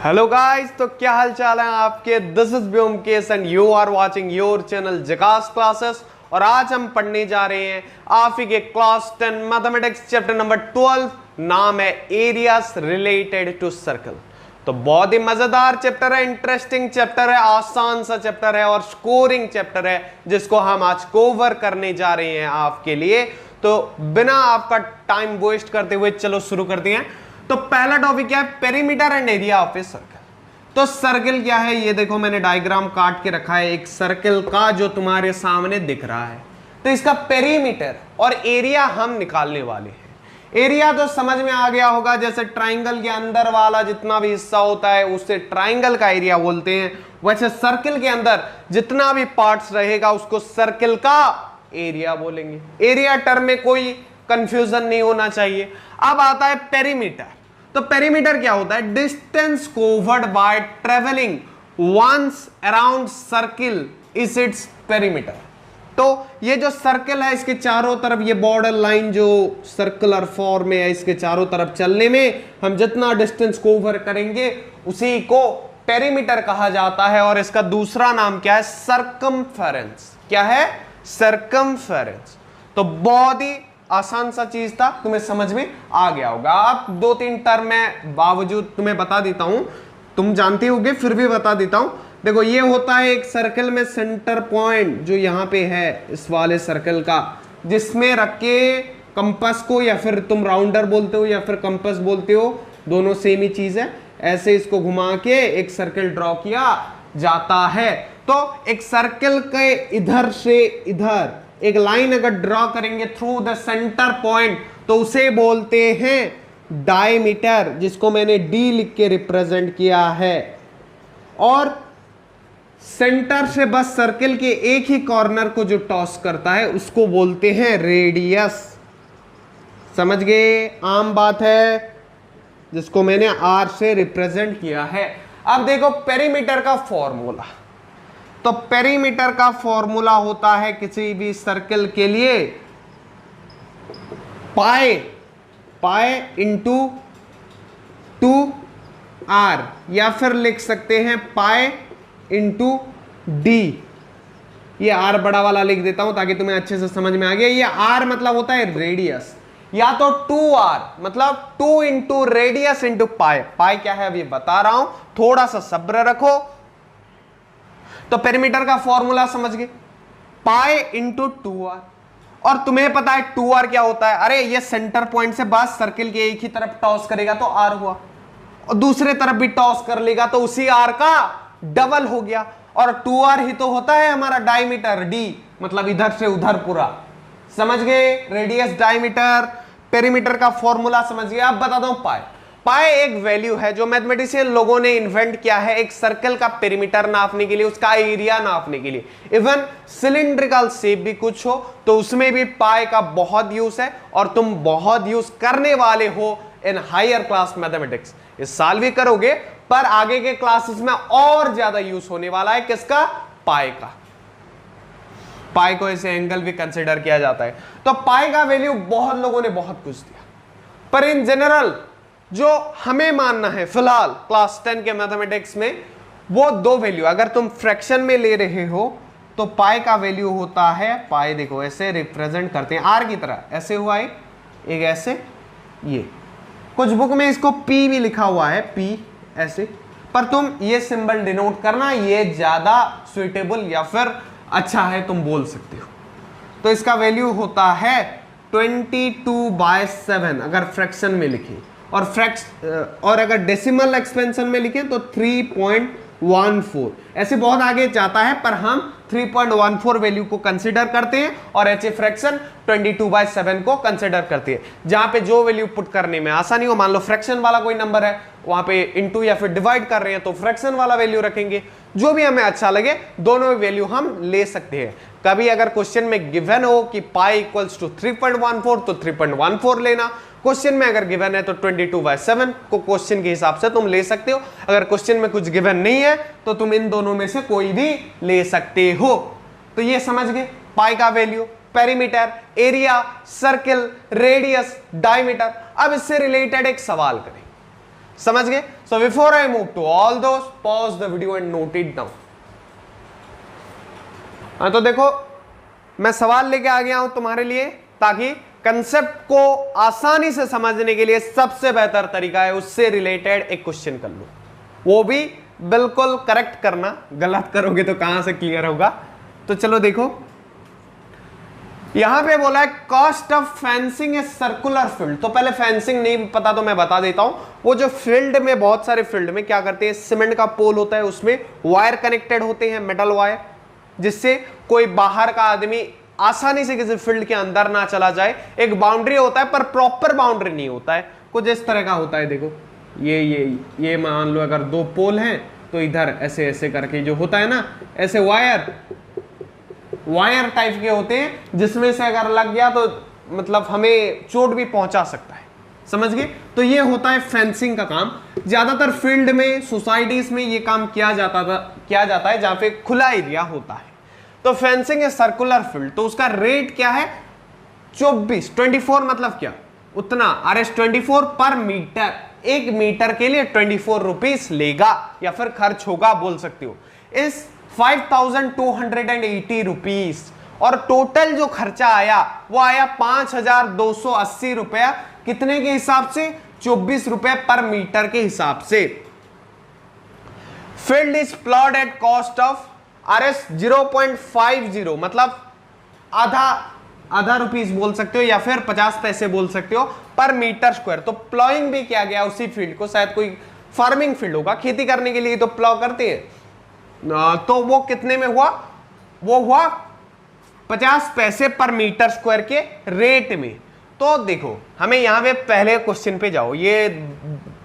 Hello guys, तो क्या हाल चाल है आपके। This is Byomkesh and you are watching your channel Jhakaas classes. और आज हम पढ़ने जा रहे हैं आप ही के क्लास 10 मैथमेटिक्स चैप्टर नंबर 12। नाम है एरियाज रिलेटेड टू सर्कल। तो बहुत ही मजेदार चैप्टर है, इंटरेस्टिंग चैप्टर है, आसान सा चैप्टर है और स्कोरिंग चैप्टर है जिसको हम आज कवर करने जा रहे हैं आपके लिए। तो बिना आपका टाइम वेस्ट करते हुए चलो शुरू करते हैं। तो पहला टॉपिक क्या है, perimeter and area of a circle. तो सर्कल क्या है, ये देखो मैंने डायग्राम काट के रखा है एक सर्कल का जो तुम्हारे सामने दिख रहा है। तो इसका पेरीमीटर और एरिया हम निकालने वाले हैं। एरिया तो समझ में आ गया होगा, जैसे ट्राइंगल के अंदर वाला जितना भी हिस्सा होता है उससे ट्राइंगल का एरिया बोलते हैं। वैसे सर्कल के अंदर जितना भी पार्ट्स रहेगा उसको सर्कल का एरिया बोलेंगे। एरिया टर्म में कोई कंफ्यूजन नहीं होना चाहिए। अब आता है पेरीमीटर। तो पेरीमीटर क्या होता है, distance covered by travelling once around circle is its perimeter. तो ये जो सर्कल है इसके चारों तरफ ये बॉर्डर लाइन जो सर्कुलर फॉर्म में है, इसके चारों तरफ चलने में हम जितना डिस्टेंस कवर करेंगे उसी को पेरीमीटर कहा जाता है। और इसका दूसरा नाम क्या है, सर्कमफेरेंस। क्या है, सर्कमफेरेंस। तो बहुत ही आसान सा चीज था, तुम्हें समझ में आ गया होगा। अब दो तीन टर्म में बावजूद तुम्हें बता देता हूं, तुम जानते होगे फिर भी बता देता हूं। देखो ये होता है एक सर्कल में सेंटर पॉइंट जो यहां पे है इस वाले सर्कल का, जिसमें रख के कंपास को, या फिर तुम राउंडर बोलते हो या फिर कंपास बोलते हो, दोनों सेम ही चीज है। ऐसे इसको घुमा के एक सर्कल ड्रॉ किया जाता है। तो एक सर्कल के इधर से इधर एक लाइन अगर ड्रॉ करेंगे थ्रू द सेंटर पॉइंट तो उसे बोलते हैं डायमीटर, जिसको मैंने डी लिख के रिप्रेजेंट किया है। और सेंटर से बस सर्कल के एक ही कॉर्नर को जो टॉस करता है उसको बोलते हैं रेडियस। समझ गए, आम बात है, जिसको मैंने आर से रिप्रेजेंट किया है। अब देखो पेरीमीटर का फॉर्मूला। तो पेरीमीटर का फॉर्मूला होता है किसी भी सर्कल के लिए पाई इंटू 2r, या फिर लिख सकते हैं पाई इंटू डी। ये आर बड़ा वाला लिख देता हूं ताकि तुम्हें अच्छे से समझ में आ गया। ये आर मतलब होता है रेडियस, या तो 2r मतलब 2 इंटू रेडियस इंटू पाई। पाई क्या है अभी बता रहा हूं, थोड़ा सा सब्र रखो। तो पेरीमीटर का फॉर्मूला समझ गए, पाई इंटू 2r। और तुम्हें पता है 2r क्या होता है, अरे ये सेंटर पॉइंट से बस सर्किल के एक ही तरफ टॉस करेगा तो r हुआ, और दूसरे तरफ भी टॉस कर लेगा तो उसी r का डबल हो गया। और 2r ही तो होता है हमारा डायमीटर, d मतलब इधर से उधर पूरा। समझ गए, रेडियस डायमीटर। पेरीमीटर का फॉर्मूला समझ गए। अब बताता हूं पाई। पाई एक वैल्यू है जो मैथमेटिशियन लोगों ने इन्वेंट किया है एक सर्कल का पेरीमीटर नापने के लिए, उसका एरिया नापने के लिए। इवन सिलिंड्रिकल शेप भी कुछ हो तो उसमें भी पाई का बहुत यूज है, और तुम बहुत यूज करने वाले हो इन हायर क्लास मैथमेटिक्स। इस साल भी करोगे पर आगे के क्लासेस में और ज्यादा यूज होने वाला है किसका, पाई का। पाई को ऐसे एंगल भी कंसिडर किया जाता है। तो पाई का वैल्यू बहुत लोगों ने बहुत कुछ दिया, पर इन जनरल जो हमें मानना है फिलहाल क्लास 10 के मैथमेटिक्स में, वो दो वैल्यू। अगर तुम फ्रैक्शन में ले रहे हो तो पाई का वैल्यू होता है, पाई देखो ऐसे रिप्रेजेंट करते हैं आर की तरह, ऐसे हुआ एक ऐसे, ये कुछ बुक में इसको पी भी लिखा हुआ है, पी ऐसे, पर तुम ये सिंबल डिनोट करना, ये ज्यादा सुइटेबल या फिर अच्छा है, तुम बोल सकते हो। तो इसका वैल्यू होता है 22/7 अगर फ्रैक्शन में लिखें, और अगर डेसिमल एक्सपेंशन में लिखें तो 3.14। ऐसे बहुत आगे जाता है पर हम 3.14 वैल्यू को कंसीडर करते हैं, और ऐसे फ्रैक्शन 22/7 को कंसीडर करते हैं। जहां पे जो वैल्यू पुट करने में आसानी हो, मान लो फ्रैक्शन वाला कोई नंबर है, वहां पे इंटू या फिर डिवाइड कर रहे हैं तो फ्रैक्शन वाला वैल्यू रखेंगे। जो भी हमें अच्छा लगे दोनों वैल्यू हम ले सकते हैं। कभी अगर क्वेश्चन में गिवन हो कि पाई इक्वल्स टू 3.14 तो 3.14 लेना। क्वेश्चन में अगर गिवन है तो 22/7 को क्वेश्चन के हिसाब से तुम ले सकते हो। अगर क्वेश्चन में कुछ गिवन नहीं है तो तुम इन दोनों में से कोई भी ले सकते हो। तो ये समझ गए पाई का value, perimeter, area, circle, radius, diameter. अब इससे रिलेटेड एक सवाल करें। समझ गए? So before I move to all those, pause the video and note it down. तो देखो मैं सवाल लेके आ गया हूं तुम्हारे लिए, ताकि कंसेप्ट को आसानी से समझने के लिए सबसे बेहतर तरीका है उससे रिलेटेड एक क्वेश्चन कर लो, वो भी बिल्कुल करेक्ट करना, गलत करोगे तो कहां से क्लियर होगा। तो चलो देखो, यहां पे बोला है cost of fencing a circular field. तो पहले फेंसिंग नहीं पता तो मैं बता देता हूं। वो जो फील्ड में, बहुत सारे फील्ड में क्या करते हैं, सीमेंट का पोल होता है, उसमें वायर कनेक्टेड होते हैं, मेटल वायर, जिससे कोई बाहर का आदमी आसानी से किसी फील्ड के अंदर ना चला जाए। एक बाउंड्री होता है पर प्रॉपर बाउंड्री नहीं होता है, कुछ इस तरह का होता है। देखो ये मान लो अगर दो पोल हैं तो इधर ऐसे ऐसे करके जो होता है ना, ऐसे वायर टाइप के होते हैं, जिसमें से अगर लग गया तो मतलब हमें चोट भी पहुंचा सकता है, समझ गए? तो ये होता है फेंसिंग का काम। ज्यादातर फील्ड में, सोसाइटीज में ये काम किया जाता है जहां पे खुला एरिया होता है। तो फेंसिंग है सर्कुलर फील्ड, तो उसका रेट क्या है? 24 मतलब क्या, उतना RS24 पर मीटर, 1 मीटर के लिए 24 रुपीस लेगा या फिर खर्च होगा बोल सकते हो। इस 5280 रुपीस, और टोटल जो खर्चा आया वो आया 5280 रुपया। कितने के हिसाब से? 24 रुपए पर मीटर के हिसाब से। Field is plot at cost of RS 0.50, मतलब आधा रुपीस बोल सकते हो या फिर 50 पैसे बोल सकते हो पर मीटर स्क्वायर। तो प्लॉइंग भी किया गया उसी फील्ड को, शायद कोई फार्मिंग फील्ड होगा, खेती करने के लिए तो प्लॉ करते हैं। तो वो कितने में हुआ? वो हुआ 50 पैसे पर मीटर स्क्वायर के रेट में। तो देखो हमें यहां पे पहले क्वेश्चन पे जाओ, ये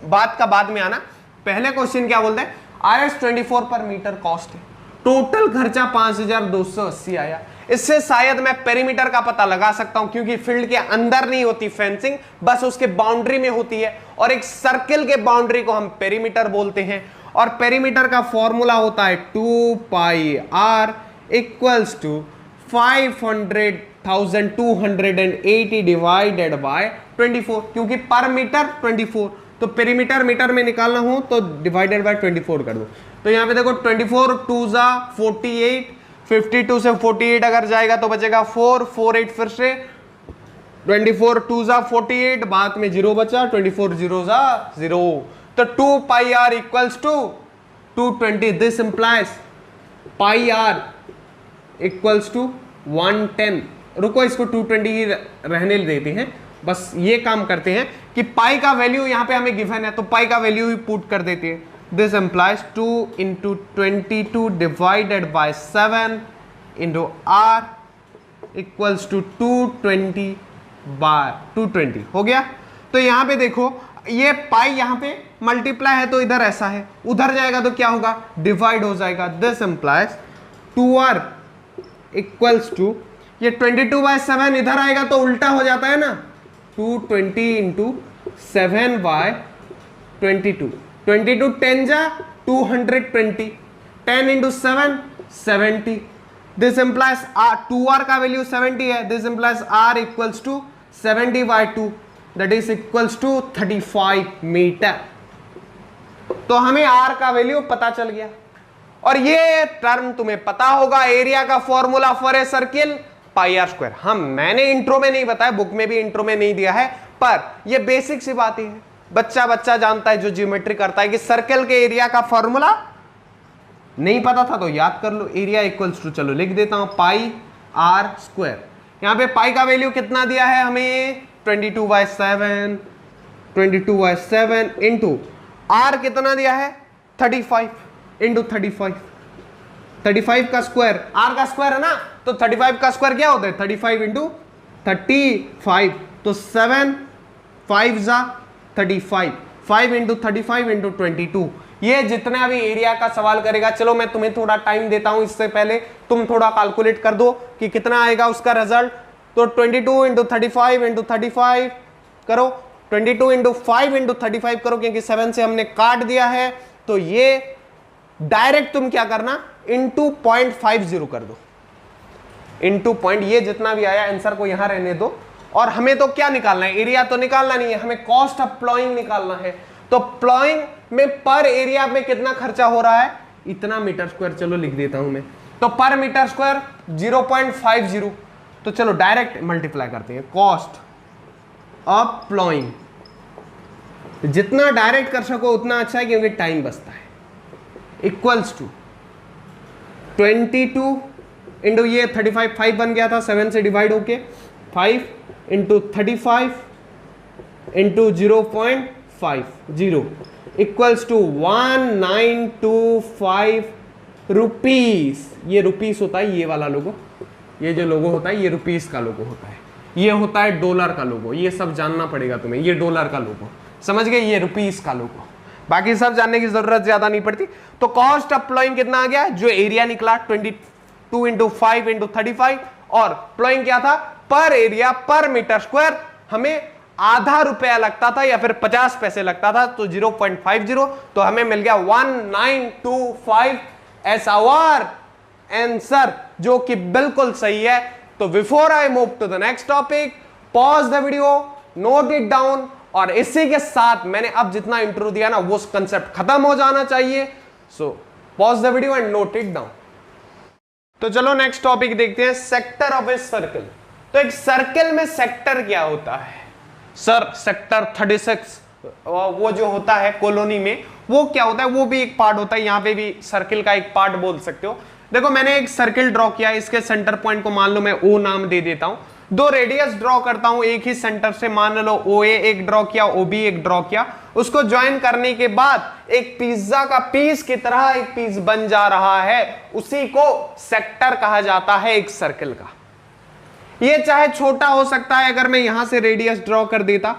बात का बाद में आना। पहले क्वेश्चन क्या बोलते हैं? RS24 पर मीटर कॉस्ट है, टोटल खर्चा 5280 आया। इससे शायद मैं पेरीमीटर का पता लगा सकता हूं, क्योंकि फील्ड के अंदर नहीं होती फेंसिंग, बस उसके बाउंड्री में होती है, और एक सर्किल के बाउंड्री को हम पेरीमीटर बोलते हैं। और पेरीमीटर का फॉर्मूला होता है 2πr equals to 500,280 divided by 24, क्योंकि पर मीटर 24, तो पेरीमीटर मीटर में निकालना हो तो डिवाइडेड बाय 24 कर दो। तो यहाँ पे देखो 24 2 जा 48, 52 से 48 अगर जाएगा तो बचेगा 4, 48 फिर से 24 2 जा 48, बाद में 0 बचा, 24 0 जा 0। तो 2πr equals to 220। This implies πr equals to 110। रुको, इसको 220 ही रहने देते हैं, बस ये काम करते हैं कि पाई का वैल्यू यहाँ पे हमें गिवन है तो पाई का वैल्यू ही पुट कर देते हैं। This implies 2 into 22 divided by 7 into r equals to 220 by 220 हो गया। तो यहाँ पे देखो ये पाई यहाँ पे मल्टीप्लाई है तो इधर ऐसा है, उधर जाएगा तो क्या होगा? डिवाइड हो जाएगा। This implies 2r equals to, ये 22/7 इधर आएगा तो उल्टा हो जाता है ना, 220 इंटू 7 बाय 22, 22 10 जा 220, 10 इंटू 7 70। दिस इंप्लाइज 2r का वैल्यू 70 है। This implies r equals to 70/2 that is equals to 35 metre. तो हमें r का वैल्यू पता चल गया। और ये टर्म तुम्हें पता होगा, एरिया का formula for a circle πr square. हम मैंने इंट्रो में नहीं बताया, बुक में भी इंट्रो में नहीं दिया है, पर ये बेसिक सी बात है, बच्चा जानता है जो ज्योमेट्री करता है कि सर्कल के एरिया का फॉर्मूला नहीं पता था तो याद कर लो। एरिया इक्वल्स टू, चलो लिख देता हूं, πr स्क्वायर। यहां पे पाई का वैल्यू कितना दिया है हमें? 22/7 इंटू r कितना दिया है? 35 इंटू 35 का स्क्वायर, r का स्क्वायर है ना, तो 35 का स्क्वायर क्या होता है? 35 इंटू 35, तो 7 5 जा 35, 5 इंटू 35 इंटू 22। ये जितना भी एरिया का सवाल करेगा, चलो मैं तुम्हें थोड़ा टाइम देता हूं, इससे पहले तुम थोड़ा कैलकुलेट कर दो कि कितना आएगा उसका रिजल्ट। तो 22 इंटू 35 इंटू 35 करो, 22 इंटू 5 इंटू 35 करो, क्योंकि 7 से हमने काट दिया है। तो ये डायरेक्ट तुम क्या करना, इंटू 0.50 कर दो, इंटू पॉइंट, ये जितना भी आया आंसर को यहां रहने दो। और हमें तो क्या निकालना है? एरिया तो निकालना नहीं है, हमें कॉस्ट ऑफ प्लॉइंग निकालना है। तो प्लॉइंग में पर एरिया में कितना खर्चा हो रहा है, इतना मीटर स्क्वायर, चलो लिख देता हूं मैं। तो पर मीटर स्क्वायर 0.50, तो चलो डायरेक्ट मल्टीप्लाई करते हैं, कॉस्ट ऑफ प्लॉइंग, जितना डायरेक्ट कर सको उतना अच्छा है क्योंकि टाइम बचता है, इक्वल्स टू 22 इंटू ये 35, 5 बन गया था 7 से डिवाइड होके, 5 into 35 into 0.50 equals to 1925 rupees. ये रुपीस होता है, ये वाला लोगो, ये जो लोगो होता है ये रुपीस का लोगो होता है, ये होता है डॉलर का लोगो, ये सब जानना पड़ेगा तुम्हें, ये डॉलर का लोगो, समझ गए, ये रुपीस का लोगो, बाकी सब जानने की जरूरत ज्यादा नहीं पड़ती। तो कॉस्ट ऑफ प्लॉइंग कितना आ गया, जो एरिया निकला 22 इंटू 5 इंटू 35, और प्लॉइंग क्या था, पर एरिया पर मीटर स्क्वायर हमें आधा रुपया लगता था या फिर 50 पैसे लगता था, तो 0.50, तो हमें मिल गया 1925 एज आवर आंसर, जो कि बिल्कुल सही है। तो before I move to the next topic, pause the video, note it down, और इसी के साथ मैंने अब जितना इंट्रो दिया ना वो कंसेप्ट खत्म हो जाना चाहिए। So pause the video and note it down. तो चलो नेक्स्ट टॉपिक देखते हैं, सेक्टर ऑफ ए सर्कल। तो एक सर्कल में सेक्टर क्या होता है सर, सेक्टर 36 वो जो होता है कॉलोनी में, वो क्या होता है, वो भी एक पार्ट होता है, यहां पे भी सर्कल का एक पार्ट बोल सकते हो। देखो मैंने एक सर्कल ड्रॉ किया, इसके सेंटर पॉइंट को मान लो मैं O नाम दे देता हूं, दो रेडियस ड्रॉ करता हूं एक ही सेंटर से, मान लो OA एक ड्रॉ किया, OB एक ड्रॉ किया, उसको ज्वाइन करने के बाद एक पिज्जा का पीस की तरह एक पीस बन जा रहा है, उसी को सेक्टर कहा जाता है एक सर्कल का। ये चाहे छोटा हो सकता है, अगर मैं यहां से रेडियस ड्रॉ कर देता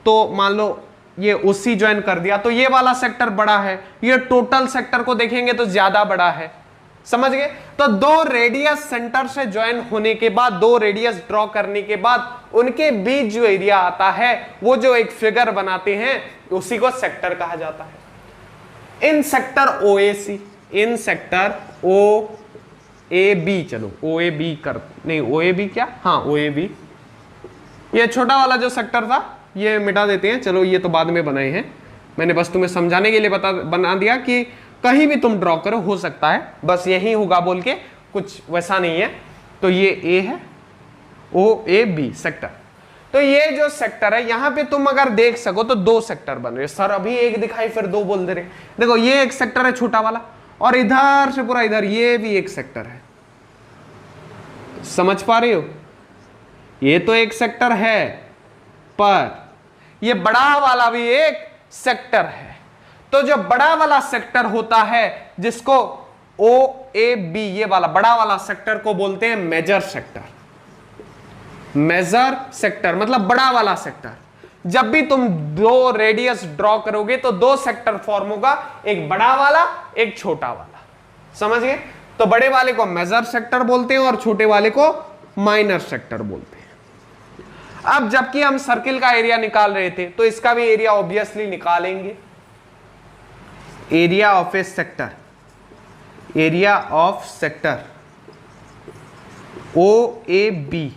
तो मान लो ये OC ज्वाइन कर दिया तो ये वाला सेक्टर बड़ा है, ये टोटल सेक्टर को देखेंगे तो ज्यादा बड़ा है, समझ गए। तो दो रेडियस सेंटर से ज्वाइन होने के बाद, दो रेडियस ड्रॉ करने के बाद उनके बीच जो एरिया आता है वो जो एक फिगर बनाते हैं उसी को सेक्टर कहा जाता है। In sector OAC, in sector OAB, चलो OAB कर, नहीं OAB क्या, हाँ OAB, ये छोटा वाला जो सेक्टर था ये मिटा देते हैं, चलो ये तो बाद में बनाए हैं, मैंने बस तुम्हें समझाने के लिए बना दिया कि कहीं भी तुम ड्रॉ करो हो सकता है, बस यही होगा बोल के, कुछ वैसा नहीं है। तो ये A है, OAB सेक्टर। तो ये जो सेक्टर है यहां पे तुम अगर देख सको तो दो सेक्टर बन रहे, सर अभी एक दिखाई फिर दो बोल दे रहे। देखो ये एक सेक्टर है छोटा वाला, और इधर से पूरा इधर ये भी एक सेक्टर है, समझ पा रहे हो, ये तो एक सेक्टर है, पर ये बड़ा वाला भी एक सेक्टर है। तो जो बड़ा वाला सेक्टर होता है जिसको OAB, ये वाला बड़ा वाला सेक्टर को बोलते हैं मेजर सेक्टर। मेजर सेक्टर मतलब बड़ा वाला सेक्टर। जब भी तुम दो रेडियस ड्रॉ करोगे तो दो सेक्टर फॉर्म होगा, एक बड़ा वाला एक छोटा वाला, समझ गए। तो बड़े वाले को मेजर सेक्टर बोलते हैं और छोटे वाले को माइनर सेक्टर बोलते हैं। अब जबकि हम सर्किल का एरिया निकाल रहे थे तो इसका भी एरिया ऑब्वियसली निकालेंगे। Area of A sector, area of sector OAB,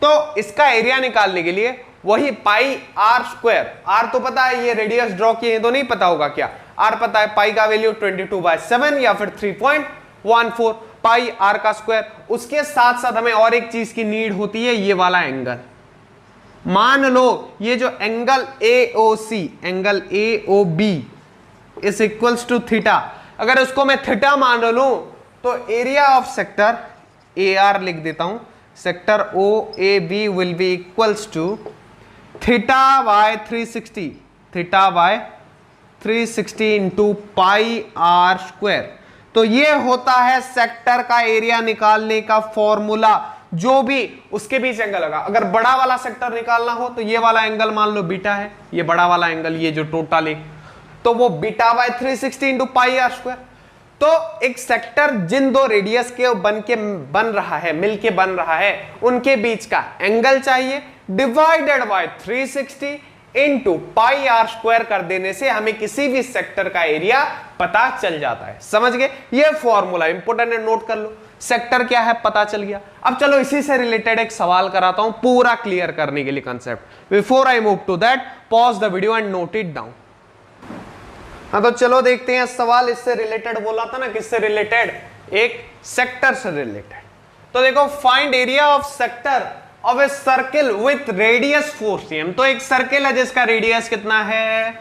तो इसका एरिया निकालने के लिए वही पाई R स्क्वायर, R तो पता है, ये रेडियस ड्रॉ किए तो नहीं पता होगा क्या, R पता है, पाई का वैल्यू 22/7 या फिर 3.14 पाई R का स्क्वायर। उसके साथ साथ हमें और एक चीज की नीड होती है, ये वाला एंगल। मान लो ये जो angle AOC, angle AOB is equals to theta, अगर उसको मैं थीटा मान लूं तो एरिया ऑफ सेक्टर AR लिख देता हूं, sector OAB will be equals to theta by 360, theta by 360 into pi R square. तो ये होता है सेक्टर का एरिया निकालने का फॉर्मूला, जो भी उसके बीच एंगल होगा। अगर बड़ा वाला सेक्टर निकालना हो तो ये वाला एंगल मान लो बीटा है, ये बड़ा वाला एंगल ये जो टोटल है तो वो beta by 360 into pi R square. तो एक सेक्टर जिन दो रेडियस के बन रहा है, मिलके बन रहा है, उनके बीच का एंगल चाहिए, divided by 360 into pi R square कर देने से हमें किसी भी सेक्टर का एरिया पता चल जाता है, समझ गए। ये फॉर्मूला इंपोर्टेंट है, नोट कर लो। सेक्टर क्या है पता चल गया। अब चलो इसी से रिलेटेड एक सवाल कराता हूं पूरा क्लियर करने के लिए concept. Before I move to that, pause the video and note it down. हाँ तो चलो देखते हैं सवाल। इससे रिलेटेड बोला था ना, किससे रिलेटेड, एक सेक्टर से रिलेटेड। तो देखो, find area of sector of a circle with radius 4 cm। तो एक सर्किल है जिसका रेडियस कितना है,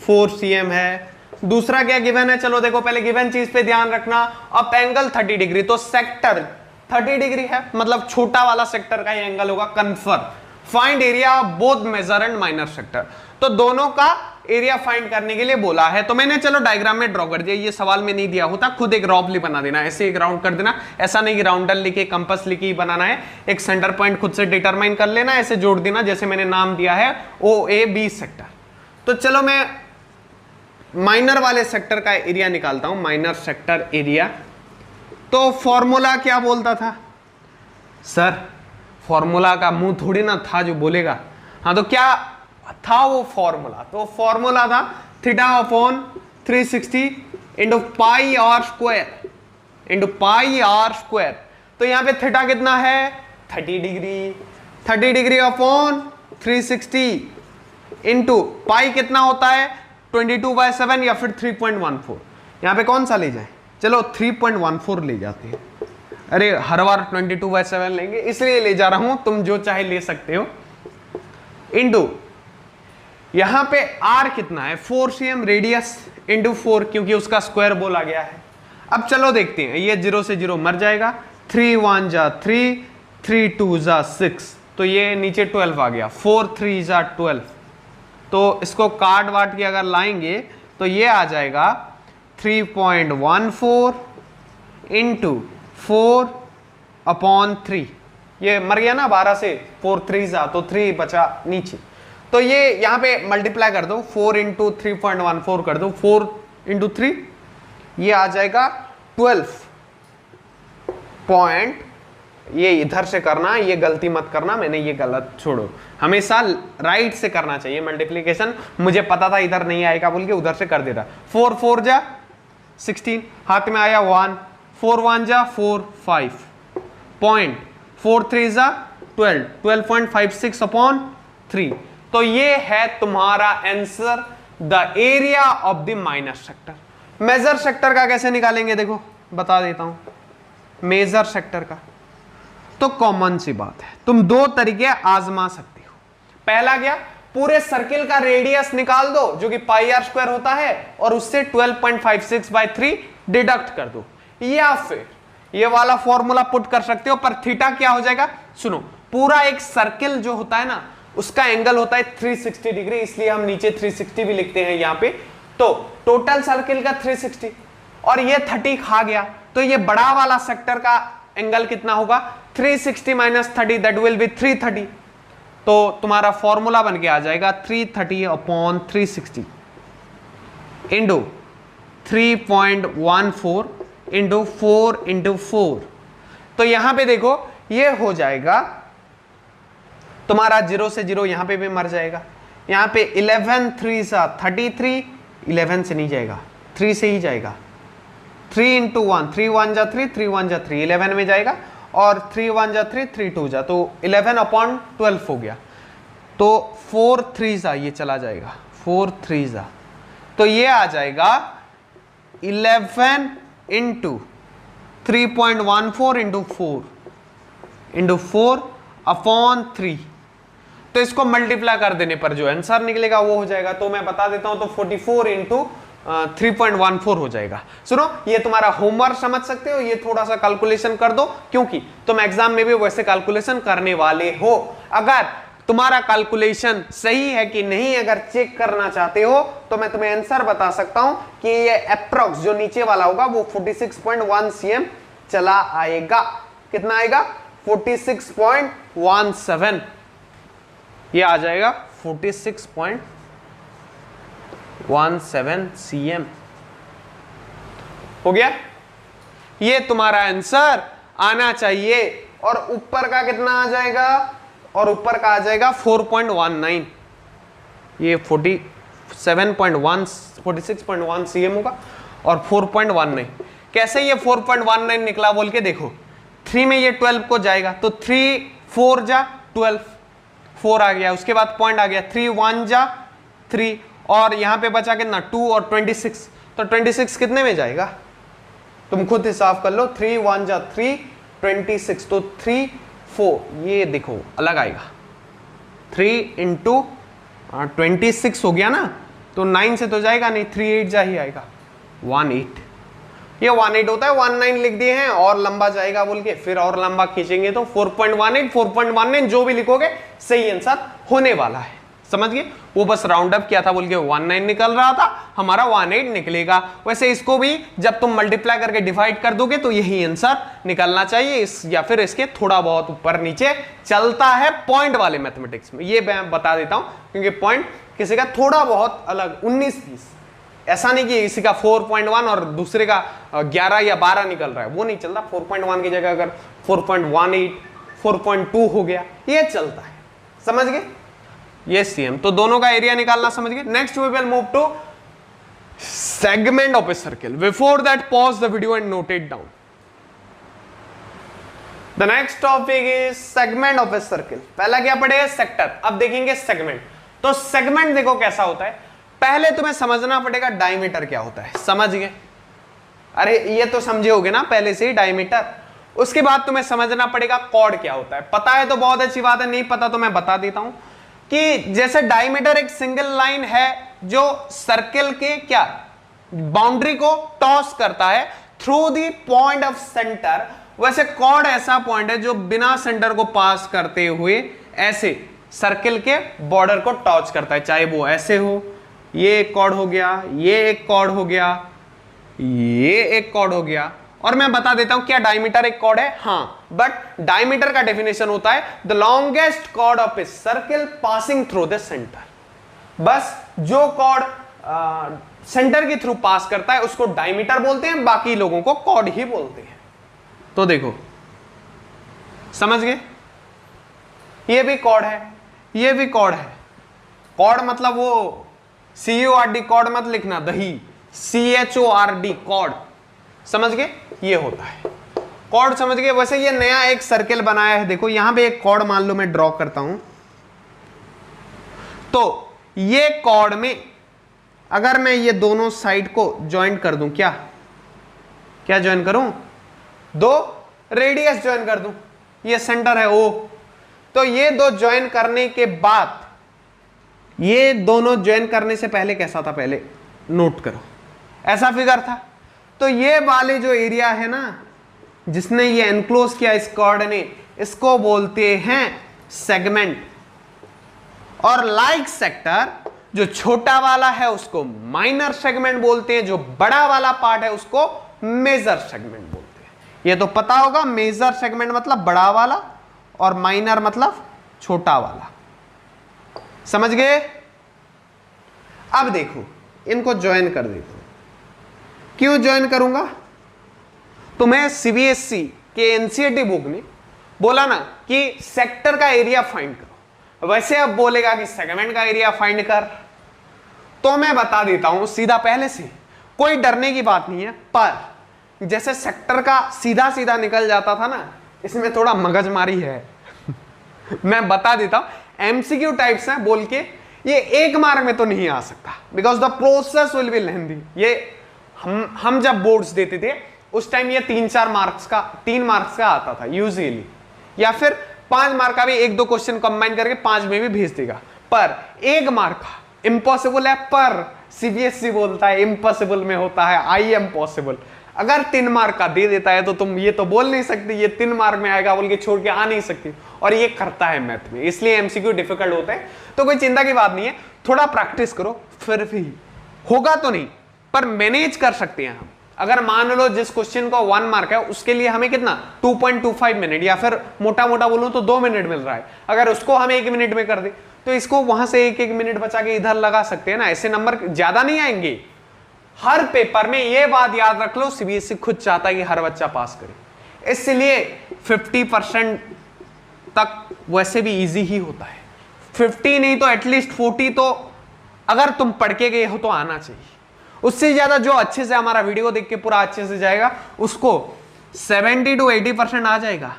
4 cm है। दूसरा क्या गिवन है, चलो देखो पहले गिवन चीज पे ध्यान रखना। अप एंगल 30 डिग्री, तो सेक्टर 30 डिग्री है, मतलब छोटा वाला सेक्टर का ही एंगल होगा। Confirm. Find area of both major and minor sector. तो दोनों का एरिया फाइंड करने के लिए बोला है। तो मैंने चलो डायग्राम में ड्रॉ कर दिया, ये सवाल में नहीं दिया होता, खुद एक रॉबली बना देना, ऐसे एक राउंड कर देना। ऐसा नहीं कि राउंडल लिखे कंपास लिखे ही बनाना है, एक सेंटर पॉइंट खुद से डिटरमाइन कर लेना, ऐसे जोड़ देना जैसे मैंने नाम दिया है OAB सेक्टर। तो चलो मैं माइनर वाले सेक्टर का एरिया निकालता हूं, माइनर सेक्टर एरिया। तो फॉर्मूला क्या बोलता था सर, फॉर्मूला का मुंह थोड़ी ना था जो बोलेगा। हाँ तो क्या था वो फॉर्मूला, तो फॉर्मूला था theta upon 360 into pi are square into pi are square. तो यहां पे थीटा कितना है, 30 degree. 30 degree upon 360 into pi कितना होता है 22/7 या फिर 3.14। यहां पे कौन सा ले जाए, चलो 3.14 ले जाते हैं। अरे हर बार 22/7 लेंगे इसलिए ले जा रहा हूं, तुम जो चाहे ले सकते हो। इंटू यहां पे r कितना है 4 cm रेडियस इंटू 4, क्योंकि उसका स्क्वायर बोला गया है। अब चलो देखते हैं, ये 0 से 0 मर जाएगा, 3 1 जा 3, 3 2 जा 6, तो ये नीचे 12 आ गया, 4 3 जा 12। तो इसको काट वाट के अगर लाएंगे तो ये आ जाएगा 3.14 इंटू 4/3। ये मर गया ना 12 से, 4 3 जा तो 3 बचा नीचे। तो ये यहां पे मल्टीप्लाई कर दो, 4 इंटू 3.14 कर दो, 4 इंटू 3, ये आ जाएगा 12 पॉइंट। ये इधर से करना, ये गलती मत करना, मैंने ये गलत छोड़ो, हमेशा राइट से करना चाहिए मल्टीप्लिकेशन। मुझे पता था इधर नहीं आएगा बोल के उधर से कर देता। 4 4 जा 16, हाथ में आया 1, 4 1 जा 4 5 पॉइंट, 4 3 जा 12, 12.56/3। तो ये है तुम्हारा answer, the area of the minor sector. Major sector का कैसे निकालेंगे, देखो बता देता हूं। मेजर सेक्टर का तो कॉमन सी बात है, तुम दो तरीके आजमा सकते हो। पहला क्या, पूरे सर्किल का रेडियस निकाल दो जो कि पाई आर स्क्वायर होता है, और उससे 12.56/3 डिडक्ट कर दो, या फिर ये वाला फॉर्मूला पुट कर सकते हो। पर थीटा क्या हो जाएगा, सुनो, पूरा एक सर्किल जो होता है ना उसका एंगल होता है 360 डिग्री, इसलिए हम नीचे 360 भी लिखते हैं यहां पे। तो टोटल सर्किल का 360 और ये 30 खा गया, तो ये बड़ा वाला सेक्टर का एंगल कितना होगा 360 माइनस 30, दैट विल बी 330। तो तुम्हारा फॉर्मूला बन के आ जाएगा 330/360 इंटू 3.14 इंटू 4 इंटू 4। तो यहां पे देखो ये हो जाएगा तुम्हारा 0 से 0, यहां पे भी मर जाएगा। यहां पे 11 3 सा 33, 11 से नहीं जाएगा 3 से ही जाएगा, 3 इंटू 1, 3 1 जा 3, 3 1 जा 3, 11 में जाएगा, और 3 1 जा 3, 3 2 जा, तो 11/12 हो गया। तो 4 3 जा ये चला जाएगा, 4 3 जा, तो ये आ जाएगा 11 इंटू 3.14 इंटू 4/3। तो इसको मल्टीप्लाई कर देने पर जो आंसर निकलेगा वो हो जाएगा। तो मैं बता देता हूं, तो 44 इंटू 3.14 हो जाएगा। सुनो, ये तुम्हारा होमवर्क समझ सकते हो, ये थोड़ा सा कैलकुलेशन कर दो, क्योंकि तुम एग्जाम में भी वैसे कैलकुलेशन करने वाले हो। अगर तुम्हारा कैलकुलेशन सही है कि नहीं अगर चेक करना चाहते हो तो मैं तुम्हें आंसर बता सकता हूं कि ये अप्रॉक्स जो नीचे वाला होगा वो 46.1 cm चला आएगा। कितना आएगा 46.17, ये आ जाएगा 46.17 cm हो गया। ये तुम्हारा आंसर आना चाहिए। और ऊपर का कितना आ जाएगा, और ऊपर का आ जाएगा 4.19, ये 46.1 cm होगा और 4.19। कैसे ये 4.19 निकला बोल के देखो, 3 में ये 12 को जाएगा, तो 3 4 जा 12, 4 आ गया, उसके बाद पॉइंट आ गया, 3 1 जा 3, और यहां पे बचा कितना 2 और 26, तो 26 कितने में जाएगा तुम खुद हिसाब कर लो। 3 1 जा 3, 26 तो 3 4, ये देखो अलग आएगा। 3 इंटू 26 हो गया ना, तो 9 से तो जाएगा नहीं, 3 8 जा ही आएगा 18। ये 18 होता है, 19 लिख दिए हैं और लंबा जाएगा बोल के, फिर और लंबा खींचेंगे तो 4.18 4.19 जो भी लिखोगे सही आंसर होने वाला है। समझ गए? वो बस राउंड अप किया था बोल के 19 निकल रहा था, हमारा 18 निकलेगा। वैसे इसको भी जब तुम मल्टीप्लाई करके डिवाइड कर दोगे तो यही आंसर निकलना चाहिए, इस या फिर इसके थोड़ा बहुत ऊपर नीचे चलता है पॉइंट वाले मैथमेटिक्स में। ये मैं बता देता हूं क्योंकि पॉइंट किसी का थोड़ा बहुत अलग 19-20, ऐसा नहीं कि किसी का 4.1 और दूसरे का 11 या 12 निकल रहा है, वो नहीं चलता। 4.1 की जगह अगर 4.18 4.2 हो गया, ये चलता है। समझ गए? ये सेम, तो दोनों का एरिया निकालना समझ गए। Next we will move to segment of a circle. Before that pause the video and note it down. The next topic is segment of a circle. पहला क्या पढ़े? सेक्टर। अब देखेंगे सेगमेंट। तो सेगमेंट देखो कैसा होता है, पहले तुम्हें समझना पड़ेगा डायमीटर क्या होता है। समझ गए? अरे ये तो समझे होगे ना पहले से ही डायमीटर। उसके बाद तुम्हें समझना पड़ेगा कॉर्ड क्या होता है। पता है तो बहुत अच्छी बात है, नहीं पता तो मैं बता देता हूं कि जैसे डायमीटर एक सिंगल लाइन है जो सर्किल के क्या बाउंड्री को टॉस करता है through the point of centre, वैसे कॉर्ड ऐसा पॉइंट है जो बिना सेंटर को पास करते हुए ऐसे सर्किल के बॉर्डर को टॉच करता है, चाहे वो ऐसे हो, ये एक कॉर्ड हो गया, ये एक कॉर्ड हो गया, ये एक कॉर्ड हो गया। और मैं बता देता हूं क्या डायमीटर एक कॉर्ड है? हाँ, बट डायमीटर का डेफिनेशन होता है the longest chord of a circle passing through the centre. बस जो कॉर्ड सेंटर के थ्रू पास करता है उसको डायमीटर बोलते हैं, बाकी लोगों को कॉर्ड ही बोलते हैं। तो देखो, समझ गए? ये भी कॉर्ड है, ये भी कॉर्ड है। कॉर्ड मतलब वो CORD कॉर्ड मत लिखना, दही, CHORD कॉर्ड। समझ गए? ये होता है कॉर्ड। समझ गए? वैसे ये नया एक सर्किल बनाया है, देखो यहां पे एक कॉर्ड मान लो मैं ड्रॉ करता हूं, तो ये कॉर्ड में अगर मैं ये दोनों साइड को ज्वाइन कर दूं, क्या क्या ज्वाइन करूं? दो रेडियस ज्वाइन कर दूं, ये सेंटर है O, तो ये दो ज्वाइन करने के बाद, ये दोनों ज्वाइन करने से पहले कैसा था, पहले नोट करो, ऐसा फिगर था। तो ये वाले जो एरिया है ना जिसने ये एनक्लोज किया इस कॉर्ड ने, इसको बोलते हैं सेगमेंट। और लाइक सेक्टर जो छोटा वाला है उसको माइनर सेगमेंट बोलते हैं, जो बड़ा वाला पार्ट है उसको मेजर सेगमेंट बोलते हैं। ये तो पता होगा, मेजर सेगमेंट मतलब बड़ा वाला और माइनर मतलब छोटा वाला। समझ गए? अब देखो इनको ज्वाइन कर देता हूं। क्यों ज्वाइन करूंगा? तुम्हें CBSE के NCERT बुक ने बोला ना कि सेक्टर का एरिया फाइंड करो, वैसे अब बोलेगा कि सेगमेंट का एरिया फाइंड कर। तो मैं बता देता हूं सीधा पहले से, कोई डरने की बात नहीं है। पर जैसे सेक्टर का सीधा सीधा निकल जाता था ना, इसमें थोड़ा मगजमारी है। मैं बता देता हूं, MCQ टाइप्स हैं बोल के, ये 1 मार्क में तो नहीं आ सकता, because the process will be lengthy. ये हम जब बोर्ड्स देते थे उस टाइम ये 3 मार्क्स का आता था यूजुअली, या फिर 5 मार्क का भी 1-2 क्वेश्चन कंबाइन करके 5 में भी भेज देगा। पर 1 मार्क का इम्पॉसिबल है, पर CBSE बोलता है इम्पॉसिबल में होता है I am possible। अगर 3 मार्क का दे देता है तो तुम ये तो बोल नहीं सकती ये 3 मार्क में आएगा बोल के छोड़ के आ नहीं सकती, और ये करता है मैथ में, इसलिए MCQ डिफिकल्ट होते हैं। तो कोई चिंता की बात नहीं है, थोड़ा प्रैक्टिस करो, फिर भी होगा तो नहीं पर मैनेज कर सकते हैं हम। अगर मान लो जिस क्वेश्चन को 1 मार्क है उसके लिए हमें कितना 2.25 मिनट, या फिर मोटा मोटा बोलूं तो 2 मिनट मिल रहा है, अगर उसको हम 1 मिनट में कर दे तो इसको वहां से 1-1 मिनट बचा के इधर लगा सकते हैं ना, ऐसे नंबर ज्यादा नहीं आएंगे हर पेपर में। ये बात याद रख लो, CBSE खुद चाहता है कि हर बच्चा पास करे, इसलिए 50% तक वैसे भी इजी ही होता है। 50 नहीं तो एटलीस्ट 40 तो अगर तुम पढ़ के गए हो तो आना चाहिए। उससे ज्यादा जो अच्छे से हमारा वीडियो देख के पूरा अच्छे से जाएगा उसको 70 to 80% आ जाएगा।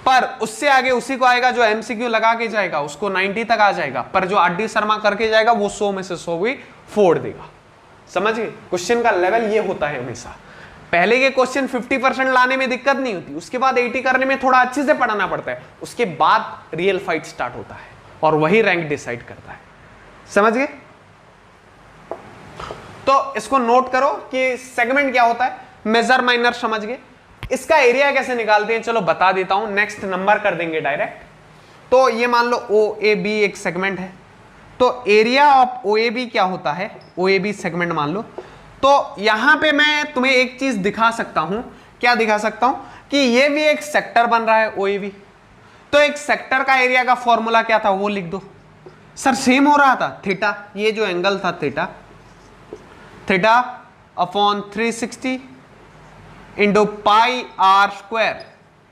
पर उससे आगे उसी को आएगा जो एमसीक्यू लगा के जाएगा, उसको 90 तक आ जाएगा, पर जो आर डी शर्मा करके जाएगा वो 100 में से 100 भी फोड़ देगा। समझ गए? क्वेश्चन का लेवल ये होता है हमेशा। पहले के क्वेश्चन 50% लाने में दिक्कत नहीं होती, उसके बाद 80 करने में थोड़ा अच्छे से पढ़ना पड़ता है, उसके बाद रियल फाइट स्टार्ट होता है और वही रैंक डिसाइड करता है। समझ गए? तो इसको नोट करो कि सेगमेंट क्या होता है, मेजर माइनर समझ गए। इसका एरिया कैसे निकालते हैं चलो बता देता हूं, नेक्स्ट नंबर कर देंगे डायरेक्ट। तो ये मान लो ओ ए बी एक सेगमेंट है, तो area of O A B क्या होता है, ओ ए बी सेगमेंट मान लो। तो यहां पे मैं तुम्हें एक चीज दिखा सकता हूं, क्या दिखा सकता हूं कि ये भी एक सेक्टर बन रहा है ओ ए बी। तो एक सेक्टर का एरिया का फॉर्मूला क्या था वो लिख दो। सर सेम हो रहा था, थीटा, ये जो एंगल था theta, theta upon 360 into pi are square,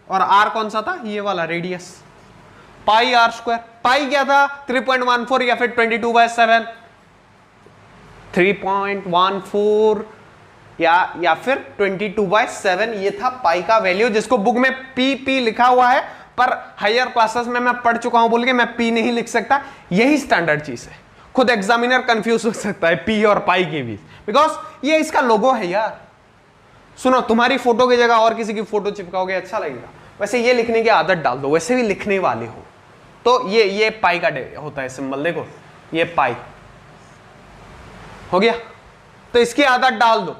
और आर कौन सा था, ये वाला radius, pi are square. Pi क्या था 3.14 या फिर 22/7, 3.14 या फिर 22/7, ये था पाई का वैल्यू, जिसको बुक में पी लिखा हुआ है, पर हायर क्लासेस में मैं पढ़ चुका हूं बोल के मैं पी नहीं लिख सकता, यही स्टैंडर्ड चीज है। खुद एग्जामिनर कंफ्यूज हो सकता है पी और पाई के बीच, बिकॉज ये इसका लोगो है यार। सुनो, तुम्हारी फोटो की जगह और किसी की फोटो चिपकाओगे अच्छा लगेगा, वैसे ये लिखने की आदत डाल दो, वैसे भी लिखने वाले हो तो ये पाई का होता है सिंबल, देखो ये पाई हो गया, तो इसकी आदत डाल दो,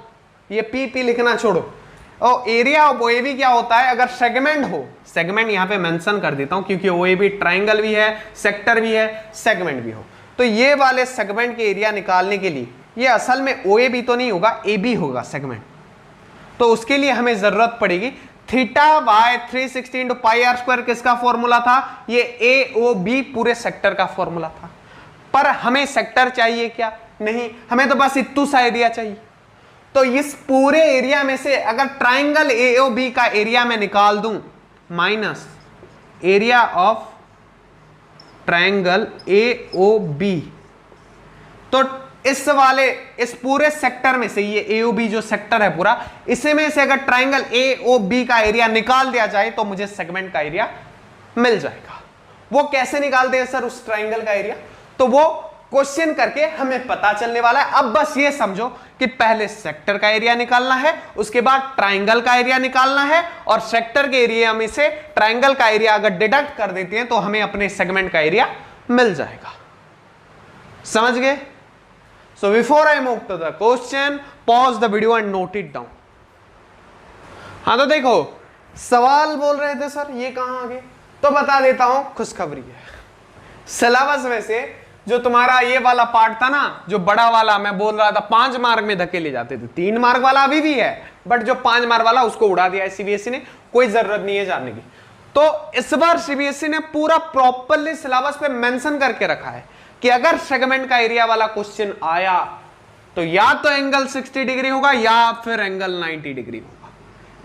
ये पी लिखना छोड़ो। और एरिया ऑफ ओएबी क्या होता है, अगर सेगमेंट हो, सेगमेंट यहां पे मेंशन कर देता हूं क्योंकि ओएबी ट्रायंगल भी है, सेक्टर भी है, सेगमेंट भी हो, तो ये वाले सेगमेंट के एरिया निकालने के लिए ये असल में ओएबी तो नहीं होगा, एबी होगा सेगमेंट। तो उसके लिए हमें जरूरत पड़ेगी theta by 360 into pi are square, किसका फॉर्मूला था, ये ए ओ बी पूरे सेक्टर का फॉर्मूला था। पर हमें सेक्टर चाहिए क्या, नहीं, हमें तो बस इतू सा एरिया चाहिए। तो इस पूरे एरिया में से अगर ट्राइंगल ए ओ बी का एरिया में निकाल दूं minus area of triangle A O B, तो इस पूरे सेक्टर में से ये एओबी जो सेक्टर है पूरा, इसे में से अगर ट्राइंगल एओबी का एरिया निकाल दिया जाए तो मुझे सेगमेंट का एरिया मिल जाएगा। वो कैसे निकालते हैं सर उस ट्राइंगल का एरिया, तो वो क्वेश्चन करके हमें पता चलने वाला है। अब बस ये समझो कि पहले सेक्टर का एरिया निकालना है, उसके बाद ट्राइंगल का एरिया निकालना है, और सेक्टर के एरिया में से ट्राइंगल का एरिया अगर डिडक्ट कर देते हैं तो हमें अपने सेगमेंट का एरिया मिल जाएगा। समझ गए? So before I move to the question, pause the video and note it down. हाँ तो देखो, सवाल बोल रहे थे सर ये कहाँ आ गए, तो बता देता हूं, खुशखबरी है। सिलेबस में से जो तुम्हारा ये वाला पार्ट था ना, जो बड़ा वाला मैं बोल रहा था 5 मार्क में धक्के ले जाते थे, 3 मार्क वाला अभी भी है, बट जो 5 मार्क वाला उसको उड़ा दिया है सीबीएसई ने, कोई जरूरत नहीं है जानने की। तो इस बार सीबीएसई ने पूरा प्रॉपरली सिलेबस पे मेंशन करके रखा है कि अगर सेगमेंट का एरिया वाला क्वेश्चन आया तो या तो एंगल 60 डिग्री होगा या फिर एंगल 90 डिग्री होगा,